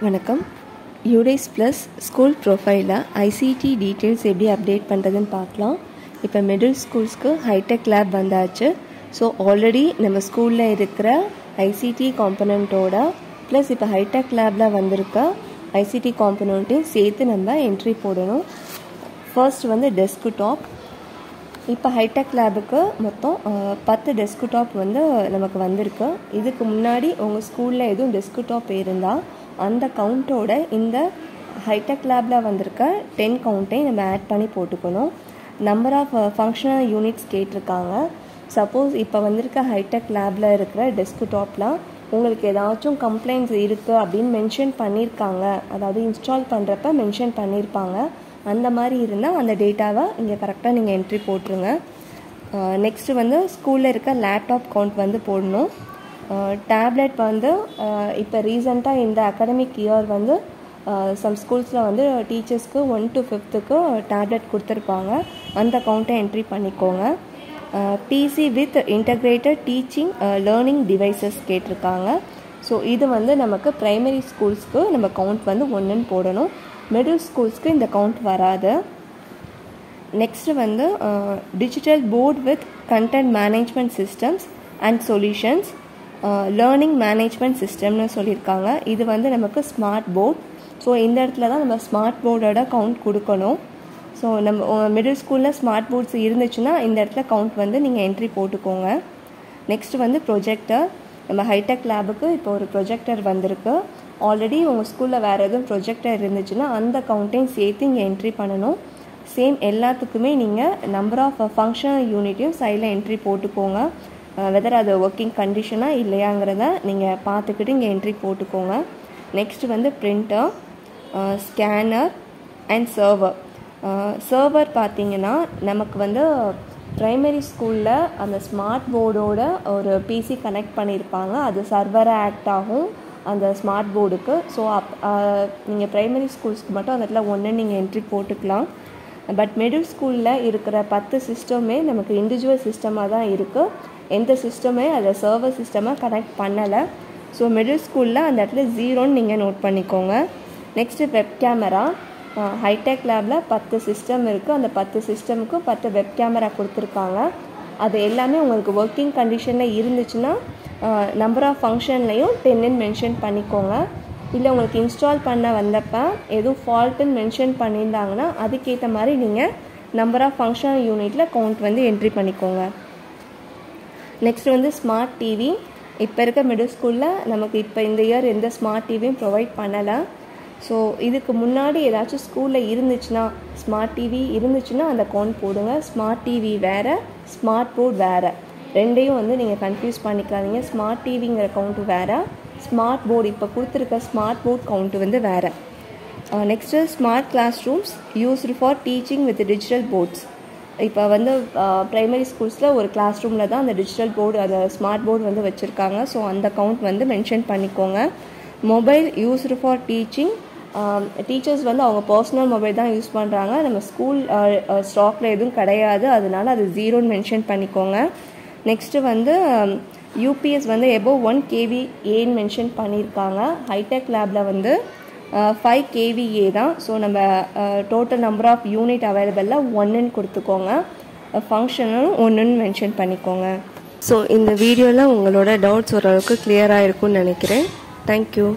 வணக்கம். UDays plus school ப்ரொஃபைலில் ICT details எப்படி அப்டேட் பண்ணுறதுன்னு பார்க்கலாம். இப்போ மிடில் ஸ்கூல்ஸ்க்கு ஹைடெக் லேப் வந்தாச்சு. ஸோ ஆல்ரெடி நம்ம ஸ்கூலில் இருக்கிற ஐசிடி காம்பனண்ட்டோட ப்ளஸ் இப்போ ஹைடெக் லேபில் வந்திருக்க ஐசிடி காம்பனண்ட்டையும் சேர்த்து நம்ம என்ட்ரி போடணும். ஃபர்ஸ்ட் வந்து டெஸ்க்டாப். இப்போ ஹைடெக் லேபுக்கு மொத்தம் 10 டெஸ்க்டாப் வந்து நமக்கு வந்திருக்கு. இதுக்கு முன்னாடி உங்கள் ஸ்கூலில் எதுவும் டெஸ்க்டாப் இருந்தால் அந்த கவுண்ட்டோட இந்த ஹைடெக் லேபில் வந்திருக்க 10 கவுண்ட்டையும் நம்ம ஆட் பண்ணி போட்டுக்கணும். நம்பர் ஆஃப் ஃபங்க்ஷனல் யூனிட்ஸ் கேட்டிருக்காங்க. சப்போஸ் இப்போ வந்திருக்க ஹைடெக் லேபில் இருக்கிற டெஸ்க்டாப்பில் உங்களுக்கு ஏதாச்சும் கம்ப்ளைண்ட்ஸ் இருக்குது அப்படின்னு மென்ஷன் பண்ணியிருக்காங்க, அதாவது இன்ஸ்டால் பண்ணுறப்ப மென்ஷன் பண்ணியிருப்பாங்க. அந்த மாதிரி இருந்தால் அந்த டேட்டாவை இங்கே கரெக்டாக நீங்கள் என்ட்ரி போட்டுருங்க. நெக்ஸ்ட்டு வந்து ஸ்கூலில் இருக்க லேப்டாப் கவுண்ட் வந்து போடணும். டேப்லெட் வந்து இப்போ ரீசெண்டாக இந்த அகாடமிக் இயர் வந்து சம் ஸ்கூல்ஸில் வந்து டீச்சர்ஸ்க்கு 1 to 5க்கு டேப்லெட் கொடுத்துருப்பாங்க. அந்த கவுண்ட்டை என்ட்ரி பண்ணிக்கோங்க. PC with integrated teaching learning devices கேட்டிருக்காங்க. ஸோ இது வந்து நமக்கு ப்ரைமரி ஸ்கூல்ஸ்க்கு நம்ம கவுண்ட் வந்து 1ன்னு போடணும். மிடில் ஸ்கூல்ஸ்க்கு இந்த கவுண்ட் வராது. நெக்ஸ்ட்டு வந்து digital board with content management systems and solutions learning management சிஸ்டம்னு சொல்லியிருக்காங்க. இது வந்து நமக்கு ஸ்மார்ட் போர்ட். ஸோ இந்த இடத்துல தான் நம்ம ஸ்மார்ட் போர்டோட கவுண்ட் கொடுக்கணும். ஸோ நம்ம மிடில் ஸ்கூலில் ஸ்மார்ட் போர்ட்ஸ் இருந்துச்சுன்னா இந்த இடத்துல கவுண்ட் வந்து நீங்கள் என்ட்ரி போட்டுக்கோங்க. நெக்ஸ்ட் வந்து ப்ரொஜெக்டர். நம்ம ஹைடெக் லேபுக்கு இப்போ ஒரு ப்ரொஜெக்டர் வந்திருக்கு. ஆல்ரெடி உங்கள் ஸ்கூலில் வேறு எதுவும் ப்ரொஜெக்டர் இருந்துச்சுன்னா அந்த கவுண்ட்டையும் சேர்த்து இங்கே என்ட்ரி பண்ணணும். சேம் எல்லாத்துக்குமே நீங்கள் நம்பர் ஆஃப் ஃபங்க்ஷனல் யூனிட்டையும் சைடில் என்ட்ரி போட்டுக்கோங்க. வெதர் அது ஒர்க்கிங் கண்டிஷனாக இல்லையாங்கிறத நீங்கள் பார்த்துக்கிட்டு இங்கே என்ட்ரி போட்டுக்கோங்க. நெக்ஸ்ட் வந்து printer, scanner and server. Server பார்த்தீங்கன்னா நமக்கு வந்து ப்ரைமரி ஸ்கூலில் அந்த ஸ்மார்ட் போர்டோட ஒரு பிசி கனெக்ட் பண்ணியிருப்பாங்க. அது சர்வராக ஆக்ட் ஆகும் அந்த ஸ்மார்ட் போர்டுக்கு. ஸோ நீங்கள் ப்ரைமரி ஸ்கூல்ஸ்க்கு மட்டும் அந்த இடத்துல 1 நீங்கள் என்ட்ரி போட்டுக்கலாம். பட் மிடில் ஸ்கூலில் இருக்கிற 10 சிஸ்டமே நமக்கு இண்டிவிஜுவல் சிஸ்டமாக தான் இருக்குது. எந்த சிஸ்டமே அதை சர்வர் சிஸ்டமாக கனெக்ட் பண்ணலை. ஸோ மிடில் ஸ்கூலில் அந்த இடத்துல 0ன்னு நீங்கள் நோட் பண்ணிக்கோங்க. Next web camera. ஹைடெக் லேபில் 10 சிஸ்டம் இருக்குது. அந்த 10 சிஸ்டமுக்கும் 10 வெப் கேமரா கொடுத்துருக்காங்க. அது எல்லாமே உங்களுக்கு ஒர்க்கிங் கண்டிஷனில் இருந்துச்சுன்னா நம்பர் ஆஃப் ஃபங்க்ஷன்லையும் 10ன்னு மென்ஷன் பண்ணிக்கோங்க. இல்லை உங்களுக்கு இன்ஸ்டால் பண்ண வந்தப்போ எதுவும் ஃபால்ட்டுன்னு மென்ஷன் பண்ணியிருந்தாங்கன்னா அதுக்கேற்ற மாதிரி நீங்கள் நம்பர் ஆஃப் ஃபங்க்ஷனல் யூனிட்டில் கவுண்ட் வந்து என்ட்ரி பண்ணிக்கோங்க. நெக்ஸ்ட் வந்து ஸ்மார்ட் டிவி. இப்போ இருக்க மிடில் ஸ்கூலில் நமக்கு இப்போ இந்த இயர் எந்த ஸ்மார்ட் டிவியும் ப்ரொவைட் பண்ணலை. ஸோ இதுக்கு முன்னாடி ஏதாச்சும் ஸ்கூலில் இருந்துச்சுன்னா ஸ்மார்ட் டிவி இருந்துச்சுன்னா அந்த கவுண்ட் போடுங்க. ஸ்மார்ட் டிவி வேறு, ஸ்மார்ட் போர்ட் வேறு, ரெண்டையும் வந்து நீங்கள் கன்ஃபியூஸ் பண்ணிக்காதீங்க. ஸ்மார்ட் டிவிங்கிற கவுண்ட்டு வேறு, ஸ்மார்ட் போர்டு இப்போ கொடுத்துருக்க ஸ்மார்ட் போர்ட் கவுண்ட்டு வந்து வேறு. Next smart class room used for teaching with digital boards. இப்போ வந்து ப்ரைமரி ஸ்கூல்ஸில் ஒரு கிளாஸ் ரூமில் தான் அந்த டிஜிட்டல் போர்டு, அந்த ஸ்மார்ட் போர்டு வந்து வச்சுருக்காங்க. ஸோ அந்த கவுண்ட் வந்து மென்ஷன் பண்ணிக்கோங்க. Mobile used for teaching. Teachers வந்து அவங்க பர்சனல் மொபைல் தான் யூஸ் பண்ணுறாங்க. நம்ம ஸ்கூல் ஸ்டாக்கில் எதுவும் கிடையாது, அதனால அது 0ன்னு மென்ஷன் பண்ணிக்கோங்க. நெக்ஸ்ட்டு வந்து யூபிஎஸ் வந்து எபோவ் 1 kVA மென்ஷன் பண்ணியிருக்காங்க. ஹைடெக் லேபில் வந்து 5 kVA தான். ஸோ நம்ம டோட்டல் நம்பர் ஆஃப் யூனிட் அவைலபிளில் 1ன்னு கொடுத்துக்கோங்க. ஃபங்க்ஷனும் 1ன்னு மென்ஷன் பண்ணிக்கோங்க. ஸோ இந்த வீடியோவில் உங்களோட டவுட்ஸ் ஓரளவுக்கு கிளியராக இருக்கும்னு நினைக்கிறேன். தேங்க்யூ.